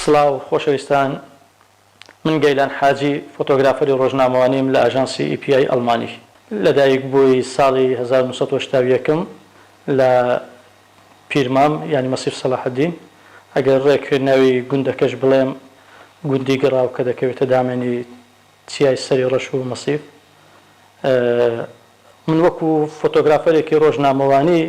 سڵاو خۆشەویستان، من گەیلان حاجی فۆتۆگرافەری ڕۆژنامەوانیم لە ئاژانسی ئیPI ئەڵمانی. لەدایک بووی ساڵی 1970 لە پیرمام یعنی مەسیف سەلاحەدین. ئەگەر ڕێککردنەوەی گوندەکەش بڵێم گوندی گەڕاو کە دەکەوێتە دامێنی چیای سەری ڕەش و مەسیف. من وەکو فۆتۆگرافەرێکی ڕۆژنامەوانی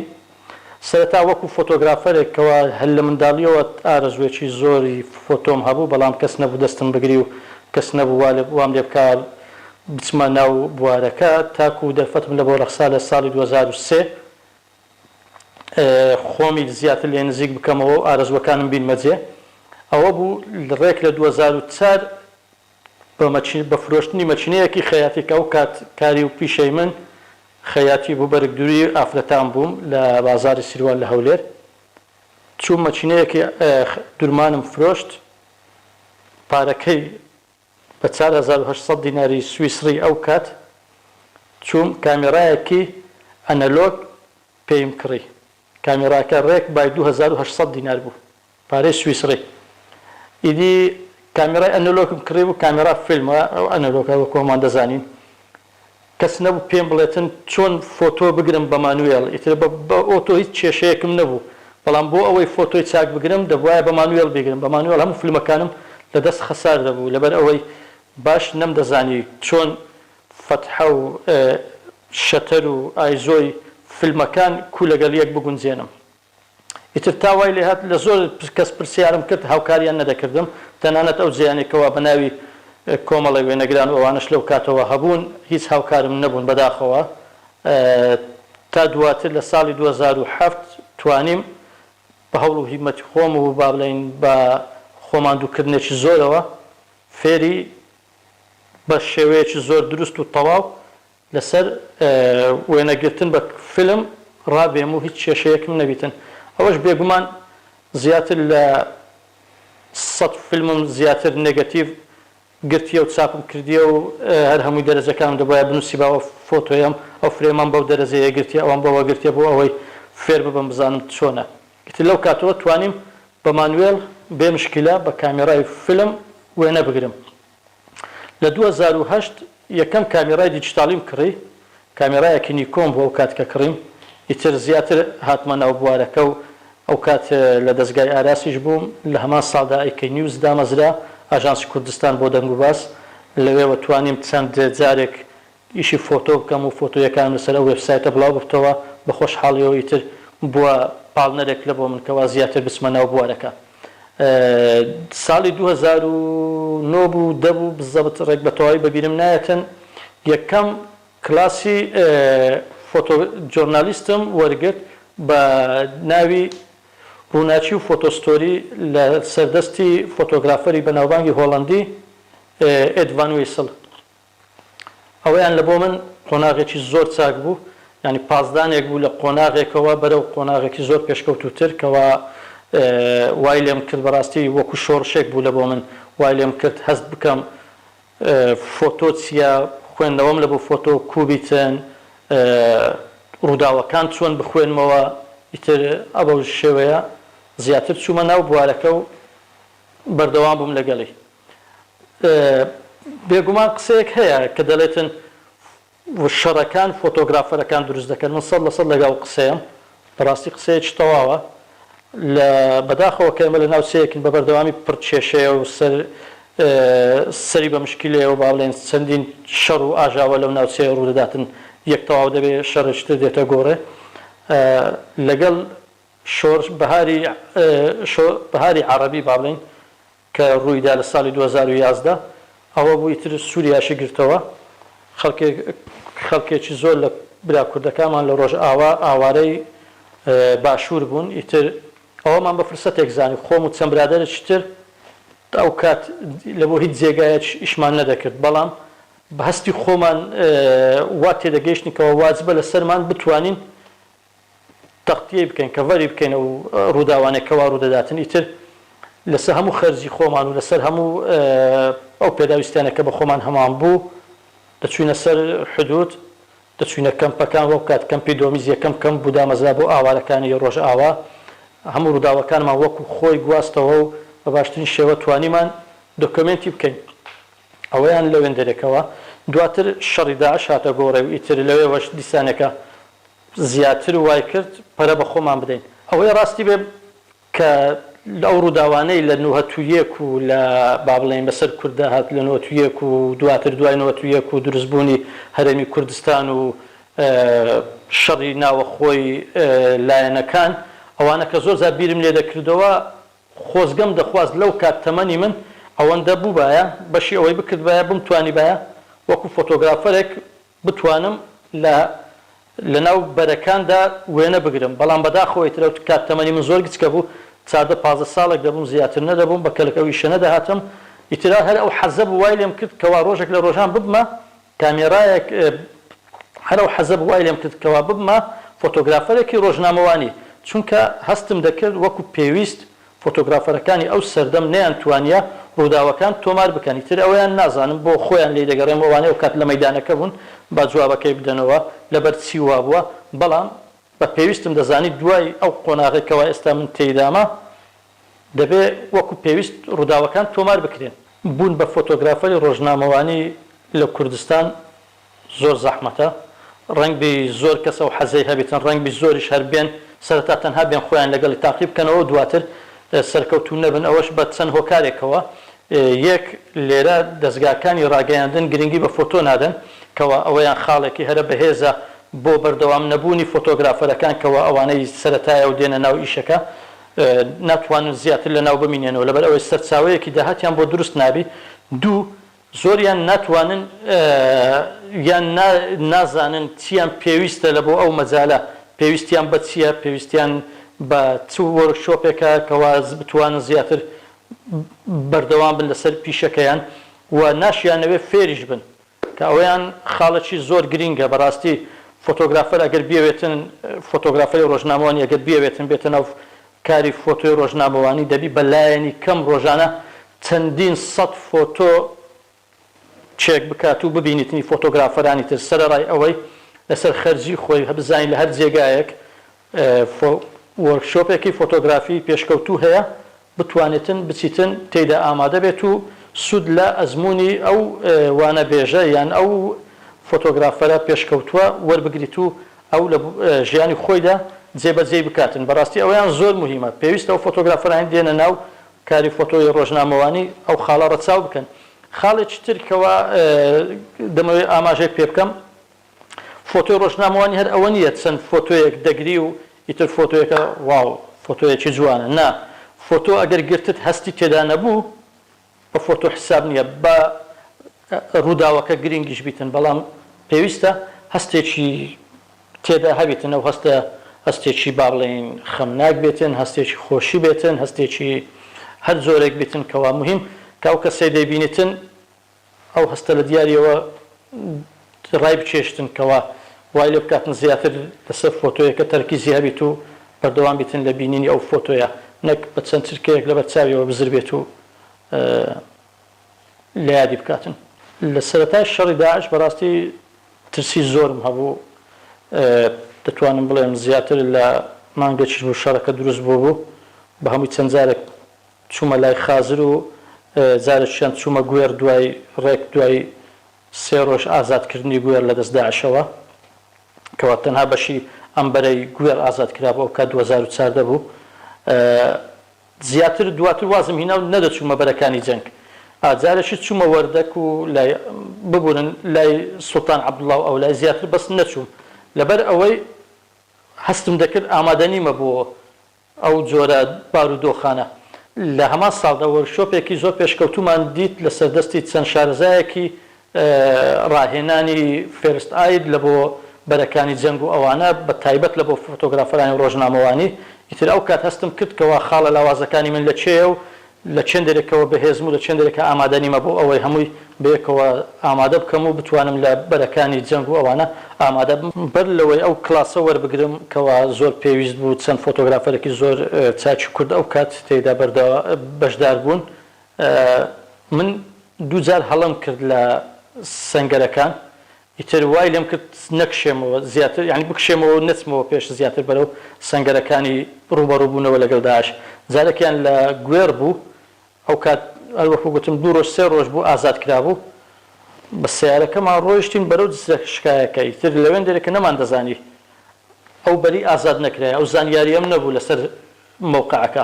سەرەتا وەکو فۆتۆگرافەرێکەوە هەر لە منداڵیەوە ئارەزوێکی زۆری فۆتۆم هەبوو، بەڵام کەس نەبوو دەستم بگری و کەس نەبوو وام لێ بکە بچمە ناو بوارەکە تاکو دەرفەتم لە بۆ ڕەخسا لە ساڵی 2003 خۆمی زیاتر لێ نزیک بکەمەوە و ئارەزوەکانم بینمەجێ. ئەوە بوو ڕێک لە 2004 بە فرۆشتنی مەچینەیەکی خەیاتیکە و کاری و پیشەی من خەیاتی بوو بەرگدووری ئافرەتان بووم لە بازاری سیروان لە هەولێر. چوو مەچینەیەکی درومانم فرۆشت، پارەکەی بە 4800 دیناری سویسری ئەو کات. چووم کامێرایەکی ئەنەلۆگ پێیم کڕی، کامێراکە ڕێک بای 2800 دینار بوو پارەی سویسری. ئیدی کامێرای ئەنەلۆگم کڕی بوو، کامێرا فیلمە ئەو ئەنەلۆگە وەکۆمان دەزانین. کەس نەبوو پێم بڵێتن چۆن فۆتۆ بگرم بە مانوێڵ، ئیتر بە ئۆتۆ هیچ کێشەیەکم نەبوو، بەڵام بۆ ئەوەی فۆتۆی چاک بگرم دەبوایە بە مانوێڵ بگرم. بە مانوێڵ هەموو فیلمەکانم لە دەست خەسار دەبوو، لەبەر ئەوەی باش نەمدەزانی چۆن فەتحە و شەتەر و ئایزۆی فیلمەکان کو لەگەڵ یەک بگونجێنم. ئیتر تاوای لێ هات لە زۆر کەس پرسیارم کرد، هاوکاریان نەدەکردم، تەنانەت ئەو جیانێکەوە بە ناوی کۆمەڵی وێنەگران و ئەوانش لەو کاتەوە هەبوون هیچ هاوکارم نەبوون بەداخەوە. تا دواتر لە ساڵی 2007 توانیم بە هەوڵ و هیمەتی خۆم و با بڵێین بە خۆماندووکردنێکی زۆرەوە فێری بە شێوەیەکی زۆر دروست و تەواو لەسەر وێنەگرتن بە فیلم ڕابێم و هیچ کێشەیەکم نەبیتن. ئەوەش بێگومان زیاتر لە 100 فیلمم زیاتر نێگەتیڤ گرتیە و چاپم کردیە و هەر هەمووی دەرەجەکانم دەبایە بنووسی باوە فۆتۆیم ئەو فرێمان بەو دەرەجەیە گرتیە، ئەوان بەوە گرتیە بۆ ئەوەی فێر ببم بزانم چۆنە. ئیتر لەو کاتەوە توانیم بە مانوێڵ بێ مشکلە بە کامێرای فیلم وێنە بگرم. لە 2008 یەکەم کامێرای دیجیتاڵیم کڕی، کامێرایەکی نیکۆم بۆ ئەو کات کە کڕیم. ئیتر زیاتر هاتمە ناو بوارەکە و ئەو کات لە دەستگای ئاراسیش بووم. لە هەمان ساڵدا ئیکەی نیوز دامەزرا، ئاژانسی کوردستان بۆ دەنگ و باس. لەوێوە توانیم چەند جارێک ئیشی فۆتۆ بکەم و فۆتۆیەکان لەسەر ئەو وێبسایتە بڵاو بکەوە بە خۆشحاڵیەوە. ئیتر بووە پاڵنەرێک لە بۆ من کەوا زیاتر بچمە ناو بوارەکە. ساڵی 2009 بوو 10 بوو بزەبت ڕێک بە تەواوی بەبیرم نایەتن یەکەم کلاسی فۆتۆجۆرنالیستم وەرگرت بە ناوی ڕووناچی و فۆتۆستۆری لە سەردەستی فۆتۆگرافەری بەناوبانگی هۆڵەندی ئێدڤان وێسڵ. ئەوەیان لە بۆ من قۆناغێکی زۆر چاک بوو، ینی پازدانێک بوو لە قۆناغێکەوە بەرەو قۆناغێکی زۆر پێشکەوتوتر کەوا وای لێم کرد بەڕاستی وەکو شۆڕشێک بوو لە بۆ من. وای لێم کرد هەست بکەم فۆتۆ چیە، خوێندنەوەم لە بۆ فۆتۆ کوبیتن، ڕووداوەکان چۆن بخوێنمەوە. ئیتر ئەوە شێوەیە زیاتر چوومە ناو بوارەکە و بەردەوام بووم لەگەڵی. بێگومان قسەیەک هەیە کە دەڵێتن شەڕەکان فۆتۆگرافەرەکان دروست دەکەن. من 100% لەگەڵ قسەیەم، بەڕاستی قسەیەکی تەواوە. لە بەداخەوە کە ئێمە لە ناو سەیەکین بە بەردەوامی پڕکێشەیە و سەری بە مشکلەیە و با بڵێن چەندین شەڕ و ئاژاوە لەو ناوچەیە ڕوودەداتن یەک تەواو دەبێت شەڕێکتر دێتە گۆڕێ. لەگەڵ بەهاری عەرەبی با بڵێن کە ڕوویدا لە ساڵی 2011 ئەوە بوو ئیتر سووریاشی گرتەوە. خەڵکێکی زۆر لە برا کوردەکانمان لە ڕۆژ ئاوارەی باشوور بوون. ئیتر ئەوەمان بە فرسەتێک زانی خۆم و چەند برادەرێکی تر ئەو کات لە بۆ هیچ جێگایەک ئیشمان نەدەکرد، بەڵام بە هەستی خۆمان وا تێدەگەیشتنیکەوە واجبە لەسەرمان بتوانین تەختیە بکەین کە ڤەری بکەین و ڕووداوانێکەوە ڕوودەداتن. ئیتر لەسەر هەموو خەرجی خۆمان و لەسەر هەموو ئەو پێداویستیانەکە بە خۆمان هەمان بوو دەچوینە سەر حدود، دەچوینە کەمپەکان. وەو کات کەمپی دۆمیز یەکەم کەم بوو دامەزرا بۆ ئاوارەکانی ڕۆژ ئاوا. هەموو ڕووداوەکانمان وەکو خۆی گواستەوە و بە باشترین شێوە توانیمان دۆکمنتی بکەین ئەوەیان لەوێن دەرێکەوە دواتر شەڕی داعش هاتە گۆڕێ و ئیتر لەوێ دیسانەکە زیاتر وای کرد پەرە بە خۆمان بدەین ئەوەی ڕاستی بێ کە ئەو ڕووداوانەی لە 1991 و لە با بڵێن بەسەر کووردا هات لە 1991 و دواتر دوای 1991 و دروستبوونی هەرێمی کوردستان و شەڕی ناوەخۆی لایەنەکان ئەوانە کە زۆر زار بیرم لێ دەکردەوە خۆزگەم دەخواست لەو کات تەمەنی من ئەوەندە بوو بایە بەشی ئەوەی بکرد بایە بمتوانی بایە وەکو فۆتۆگرافەرێک بتوانم لە ناو بەرەکاندا وێنە بگرم بەڵام بەداخەوەی ترە کات تەمەنی من زۆر گچکە بوو 14-15 ساڵێک دەبووم زیاتر نەدەبووم بە کەلەکەوی شەنە دەهاتم ئیترا هەر ئەو حەزە وای لێم کرد کەوا ڕۆژێک لە ڕۆژان ببمە کامێرایەک هەر ئەو حەزە وای لێم کرد کەوا ببمە فۆتۆگرافەرێکی ڕۆژنامەوانی چونکە هەستم دەکرد وەکو پێویست فۆتۆگرافەرەکانی ئەو سەردەم نەیانتوانیە ڕووداوەکان تۆمار بکەن ئیتر ئەویان نازانم بۆ خۆیان لێ دەگەڕێم ئەوانەی ئەو کات لە مەیدانەکە بوون با جوابەکەی بدەنەوە لەبەر چی وا بووە بەڵام بە پێویستم دەزانی دوای ئەو قۆناغێکەوە ئێستا من تێیدامە دەبێ وەکو پێویست ڕووداوەکان تۆمار بکرێن بوون بە فۆتۆگرافەری ڕۆژنامەوانی لە کوردستان زۆر زەحمەتە ڕەنگبی زۆر کەسە و حەزەی هەبێتن ڕەنگبی زۆریش هەر بێن سەرەتا تەنها بێن خۆیان لەگەڵی تاقی بکەنەوە دواتر سەرکەوتو نەبن ئەوەش بە چەند هۆکارێکەوە یەک لێرە دەستگاکانی ڕاگەیاندن گرنگی بە فۆتۆ نادەن کەوا ئەوەیان خاڵێکی هەرە بەهێزە بۆ بەردەوام نەبوونی فۆتۆگرافەرەکان کەوا ئەوانەی سەرەتایە و دێنە ناو ئیشەکە ناتوانن زیاتر لە ناو بمینێنەوە لەبەر ئەوەی سەرچاوەیەکی داهاتیان بۆ دروست نابی دوو زۆریان ناتوانن یان نازانن چیان پێویستە لە بۆ ئەو مەجالە پێویستیان بە چییە پێویستیان بە چ وەرکشۆپێکە کەوا بتوانن زیاتر بەردەوام بن لەسەر پیشەکەیان و ناشیانەوێ فێریش بن کە ئەویان خاڵەکی زۆر گرینگە بەڕاستی فۆتۆگرافەر ئەگەر بیاوێتن فۆتۆگرافەری ڕۆژنامەوانی ئەگەر بیاوێتن بێتە ناو کاری فۆتۆی ڕۆژنامەوانی دەبی بەلایەنی کەم ڕۆژانە چەندین سەد فۆتۆ چێک بکات و ببینیتنی فۆتۆگرافەرانی تر سەرەڕای ئەوەی لەسەر خەرجی خۆی هەبزانین لە هەر جێگایەک وەرکشۆپێکی فۆتۆگرافی پێشکەوتوو هەیە بتوانێتن بچیتن تێیدا ئامادە بێت و سود لە ئەزموونی ئەو وانە بێژە یان ئەو فۆتۆگرافەرە پێشکەوتووە وەربگریت و ئەو لە ژیانی خۆیدا جێبەجێ بکاتن بەڕاستی ئەویان زۆر مهمە پێویستە ئەو فۆتۆگرافەرانی دێنە ناو کاری فۆتۆی ڕۆژنامەوانی ئەو خاڵە ڕەچاو بکەن خاڵێکی ترکەوە دەمەوێت ئاماژێک پێ بکەم فۆتۆی ڕۆژنامەوانی هەر ئەوە نییە چەند فۆتۆیەک دەگری و ئیتر فۆتۆیەکە واو فۆتۆیەکی جوانە نا فۆتۆ ئەگەر گرتت هەستی تێدا نەبوو بە فۆتۆ حساب نییە بە ڕووداوەکە گرنگیش بیتن بەڵام پێویستە هەستێکی تێدا هەبێتن ئەو هەستێکی با بڵێن خەمناک بێتن هەستێکی خۆشی بێتن هەستێکی هەر زۆرێک بێتن کەوا مهم کە ئەو کەسەی دەیبینیتن ئەو هەستە لە دیاریەوە ڕای بچێشتن کەوا وای لێ بکاتن زیاتر لەسەر فۆتۆیەکە تەرکیزی هەبێت و بەردەوام بیتن لە بینینی ئەو فۆتۆیە نەک بە چەند چرکەیەک لەبەر چاویەوە بزر بێت و لە یادی بکاتن لە سەرەتای شەڕی داعش بەڕاستی ترسی زۆرم هەبوو دەتوانم بڵێم زیاتر لە مانگێکیش بوو شەڕەکە دروست بوو بە هەمووی چەند جارێک چوومە لای خازر و جارێکیان چوومە گوێر دوای ڕێک دوای 3 ڕۆژ ئازادکردنی گوێر لە دەست داعشەوە کەوا تەنها بەشی ئەمبەرەی گوێر ئازاد کرا بۆ ئەو کات 2014 بوو زیاتر دواتر وازم هینا و نەدەچوومە بەرەکانی جەنگ جارێکی چوومە وەردەک و ببوورن لای سوڵتان عەبدوڵڵا و ئەو لای زیاتر بەس نەچووم لەبەر ئەوەی هەستم دەکرد ئامادە نیمە بۆ ئەو جۆرە بارودۆخانە لە هەمان ساڵدا وەرکشۆپێکی زۆر پێشکەوتومان دیت لە سەردەستی چەند شارەزایەکی ڕاهێنانی فێرست ئاید لە بۆ بەرەکانی جەنگ و ئەوانە بە تایبەت لە بۆ فۆتۆگرافەرانی ڕۆژنامەوانی ئیتر ئەو کات هەستم کرد کەوا خاڵە لاوازەکانی من لە چێە و لە چێندێکەوە بەهێزم و لە چێندێکە ئامادە نیمە بۆ ئەوەی هەمووی بەیەکەوە ئامادە بکەم و بتوانم لە بەرەکانی جەنگ و ئەوانە ئامادە بەر لەوەی ئەو کلاسە وەربگرم کەوا زۆر پێویست بوو چەند فۆتۆگرافەرێکی زۆر چاکی کورد ئەو کات تێیدا بەشدار بوون من دووجار هەڵم کرد لە سەنگەرەکان ئیتر وای لێم کرد نەکشێمەوە زیاتر یعنی بکشێمەوە نەچمەوە پێش زیاتر بەرەو سەنگەرەکانی ڕوبەڕووبوونەوە لەگەڵ داعش جارێکیان لە گوێر بوو ئەو کات هەروەکو گوتم 2 ڕۆژ 3 ڕۆژ بوو ئازاد کرابوو بە سیارەکەمان ڕۆیشتین بەرەو شکایەکە ئیتر لەوێن دەرێکە نەمان دەزانی ئەو بەری ئازاد نەکرای ئەو زانیاریەم نەبوو لەسەر موقعەکە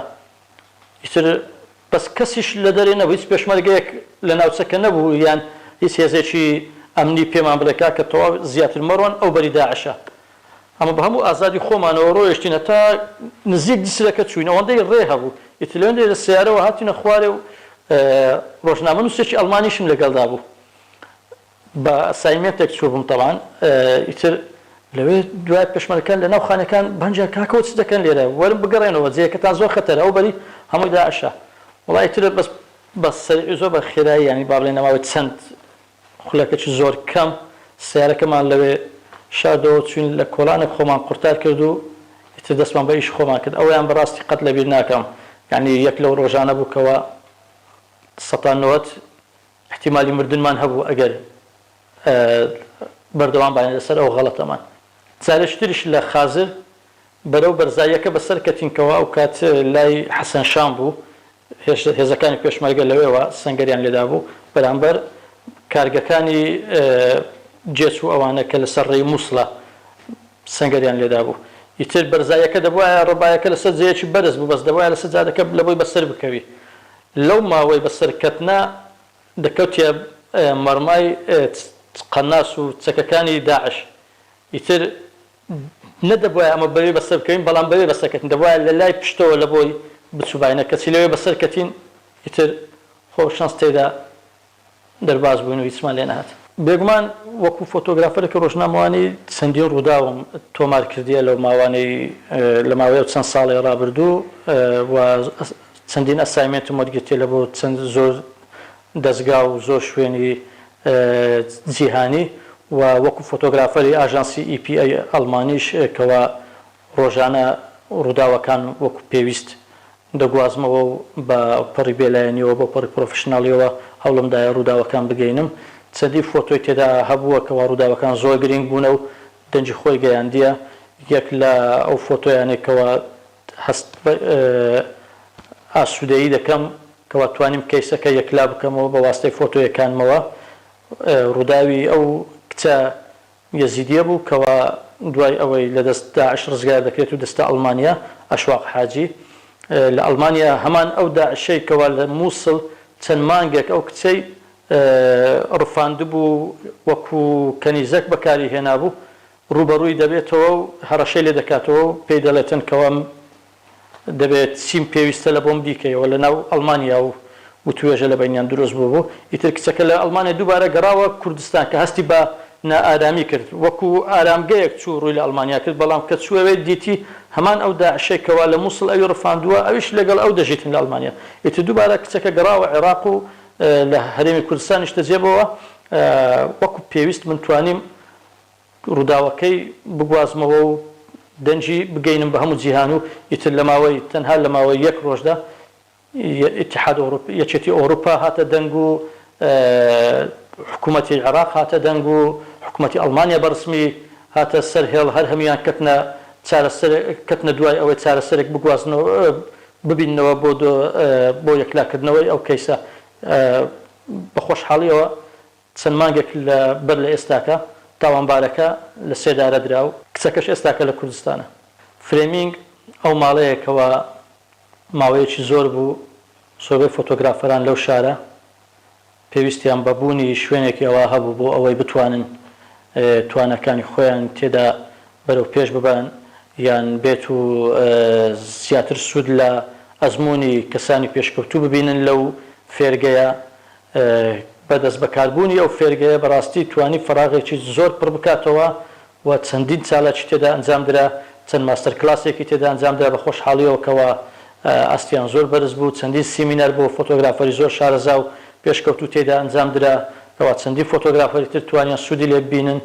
ئیتر بەس کەسیش لە دەرێ نەبوو هیچ پێشمەرگەیەک لە ناوچەکە نەبوو یان هیچ هێزێکی ئەمنی پێمان بڵێکا کە تەواو زیاتر مەڕۆن ئەو بەری داعشە ئەمە بە هەموو ئازادی خۆمانەوە ڕۆیشتینە تا نزیک دیسرەکە چوین ئەوەندەی ڕێ هەبوو ئیتر لەوێندەی لە سیارەوە هاتینە خوارێ و ڕۆژنامە نووسێکی ئەڵمانیشم لەگەڵدا بوو بە ئەسایمێنتێک چوو بووم تەڵان ئیتر لەوێ دوای پێشمەرگەکان لە ناو خانەکان بەنجە کاکەوە چ دەکەن لێرە وەرن بگەڕێنەوە جێیەکەتان زۆر خەتەرە ئەو بەری هەمووی داعشە وڵای ئیتر بە سەرعی زۆر بە خێرایی یانی با بڵێن نەماوەی چەند خولەکەکی زۆر کەم سیارەکەمان لەوێ شاردەوە چوین لە کۆڵانێک خۆمان قورتار کرد و ئیتر دەستمان بە ئیش خۆمان کرد ئەویان بەڕاستی قەت لەبیر ناکەم یعنی یەک لەو ڕۆژانە بوو کەوە 190 احتیمالی مردنمان هەبوو ئەگەر بەردەوام باین لەسەر ئەو غەڵەتەمان جارێکتریش لە خازر بەرەو بەرزاییەکە بەسەر کەتینکەوە ئەو کات لای حەسەن شام بوو هێزەکانی پێشمەرگە لەوێەوە سەنگەریان لێدا بوو بەرامبەر کارگەکانی جێچ و ئەوانە کە لەسەر ڕێی مووسڵە سەنگەریان لێدا بوو ئیتر بەرزاییەکە دەبوایە ڕێبایەکە لەسەر جێیەکی بەرز بوو بەس دەبوایە لەسەر جادەکە لەبۆی بەسەر بکەوی لەو ماوەی بەسەرکەتنا دەکەوتە مەرمای قەناس و چەکەکانی داعش ئیتر نەدەبوایە ئەمە بەوێ بەسەر بکەین بەڵام بەوێ بەسەرکەتین دەبوایە لە لای پشتەوە لە بۆی بچوباینە کەچی لەوێ بەسەرکەتین ئیتر خۆشەنس تێدا دەرباز بووین و هیچمان لێ نەهات بێگومان وەکو فۆتۆگرافەرێکی ڕۆژنامەوانی چەندین ڕووداوم تۆمار کردیە لەو ماوانەی لە ماوەیە چەند ساڵی ڕابردوو و چەندین ئەسایمێنتم وەرگرتێ لە بۆ چەند زۆر دەستگا و زۆر شوێنی جیهانی و وەکو فۆتۆگرافەری ئاژانسی EPA ئەڵمانیش کەوا ڕۆژانە ڕووداوەکان وەکو پێویست دەگوازمەوە و بە پەڕی بێلایەنیەوە بۆ پەڕی پرۆفشناڵیەوە هەوڵمدایە ڕووداوەکان بگەینم چەندی فۆتۆی تێدا هەبووە کەوا ڕووداوەکان زۆر گرنگ بوونە و دەنجی خۆی گەیاندیە یەک لە ئەو فۆتۆیانێکەوە هەست ئاسوودەیی دەکەم کەوا توانیم کەیسەکە یەکلا بکەمەوە بە واستەی فۆتۆیەکانمەوە ڕووداوی ئەو کچە یەزیدیە بوو کەوا دوای ئەوەی لە دەست داعش ڕزگار دەکرێت و دەستە ئەڵمانیا ئەشواق حاجی لە ئەڵمانیا هەمان ئەو داعشەی کەوا لە مووسڵ چەند مانگێک ئەو کچەی ڕفاندبوو وەکو کەنیزەک بەکاری هێنابوو ڕوبەڕووی دەبێتەوە و هەڕەشەی لێ دەکاتەوە و پێی دەڵێتن کەوا دەبێت چیم پێویستە لە بۆم بیکەیەوە لە ناو ئەڵمانیا و توێژە لە بینیان دروست بوو ئیتر کچەکە لە ئەڵمانیا دووبارە گەڕاوە کوردستان کە هەستی بە نائارامی کرد وەکو ئارامگەیەک چوو ڕووی لە ئەڵمانیا کرد بەڵام کە چووەوێت دیتی هەمان ئەو داعشێکەوە لە مووسڵ ئەوی ڕفاندووە ئەویش لەگەڵ ئەو دەژیتن لە ئەڵمانیا ئیتر دووبارە کچەکە گەڕاوە عێراق و لە هەرێمی کوردستانیش دەجێبەوە وەکو پێویست من توانیم ڕووداوەکەی بگوازمەوە و دەنجی بگەینم بە هەموو جیهان و ئیتر لە ماوەی تەنها لە ماوەی یەک ڕۆژدا ئیتحاد یەکێتی ئەوروپا هاتە دەنگ و حکوومەتی عێراق هاتە دەنگ و حکوومەتی ئەڵمانیا بەڕسمی هاتە سەر هێڵ هەر هەمویان کەتنە دوای ئەوەی چارەسەرێک بگوازنەوە ببینەوە بۆ یەکلاکردنەوەی ئەو کەیسە بە خۆشحاڵیەوە چەند مانگێک بەر لە ئێستاکە تاوانبارەکە لە سێدارە درا و کچەکەش ئێستاکە لە کوردستانە فرێمینگ ئەو ماڵەیەکەوە ماوەیەکی زۆر بوو سۆبەی فۆتۆگرافەران لەو شارە پێویستیان بەبوونی شوێنێکی ئەوە هەبوو بۆ ئەوەی بتوانن توانەکانی خۆیان تێدا بەرەو پێش ببان یان بێت و زیاتر سوود لە ئەزموونی کەسانی پێشکەوتوو ببینن لەو فێرگەیە بەدەست بەکاربوونی ئەو فێرگەیە بەڕاستی توانی فراغێکی زۆر پڕ بکاتەوە و چەندین چالاکی تێدا ئەنجام درا چەند ماستەر کلاسێکی تێدا ئەنجام درا بە خۆشحاڵیەوەکەوە ئەستیان زۆر بەرز بوو چەندین سیمینار بۆ فۆتۆگرافەری زۆر شارەزا و پێشکەوتوو تێدا ئەنجام درا کەوا چەندی فۆتۆگرافەری تر توانیان سوودی لێ ببینن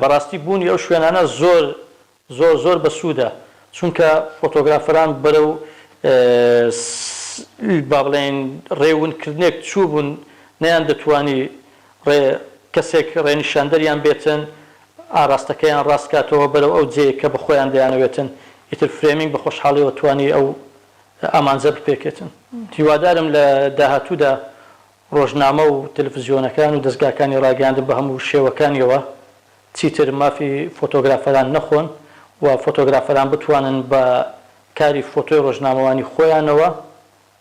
بەڕاستی بوونی ئەو شوێنانە زۆر بەسوودە چونکە فۆتۆگرافەران بەرەو با بڵێن ڕێونکردنێک چوو بوون نەیان دەتوانی کەسێک ڕێنیشاندەریان بێتن ئاراستەکەیان ڕاستکاتەوە بەرەو ئەو جێیە کە بە خۆیان دەیانەوێتن ئیتر فرێمینگ بە خۆشحاڵیەوە توانی ئەو ئامانجە بپێکێتن. هیوادارم لە داهاتوودا ڕۆژنامە و تەلەڤیزیۆنەکان و دەستگاکانی ڕاگەیاندن بە هەموو شێوەکانیەوە چیتر مافی فۆتۆگرافەران نەخۆن و فۆتۆگرافەران بتوانن بە کاری فۆتۆی ڕۆژنامەوانی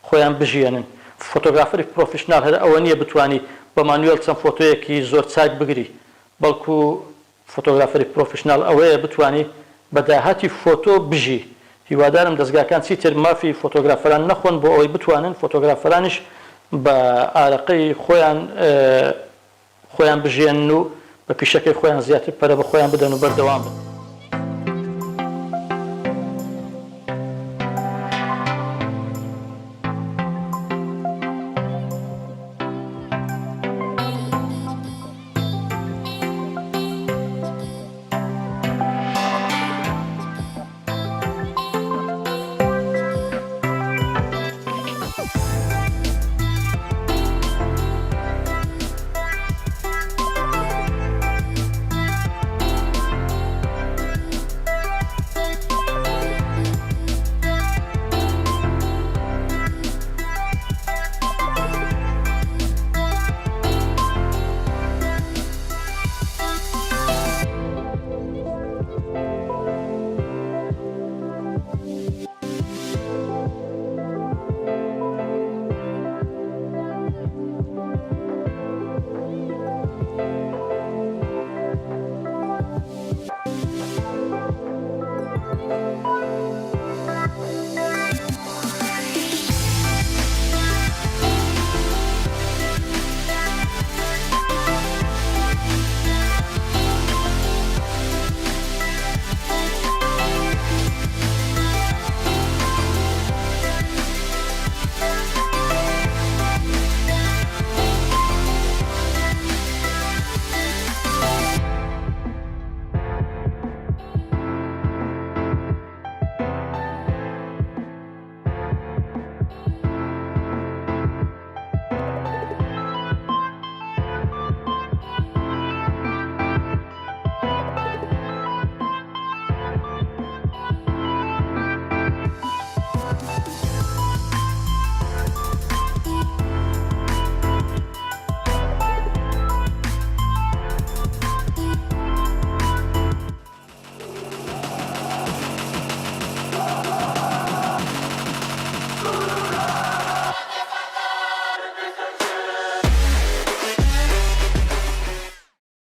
خۆیان بژێنن. فۆتۆگرافەری پرۆفیشنال هەر ئەوە نییە بتوانی بە مانوێڵ چەند فۆتۆیەکی زۆر چاک بگری، بەڵکو فۆتۆگرافەری پرۆفیشنال ئەوەیە بتوانی بە داهاتی فۆتۆ بژی. هیوادارم دەستگاکان چیتر مافی فۆتۆگرافەران نەخۆن بۆ ئەوەی بتوانن فۆتۆگرافەرانیش بە ئارەقەی خۆیان بژێن و بە پیشەکەی خۆیان زیاتر پەرە بە خۆیان بدەن و بەردەوام بن.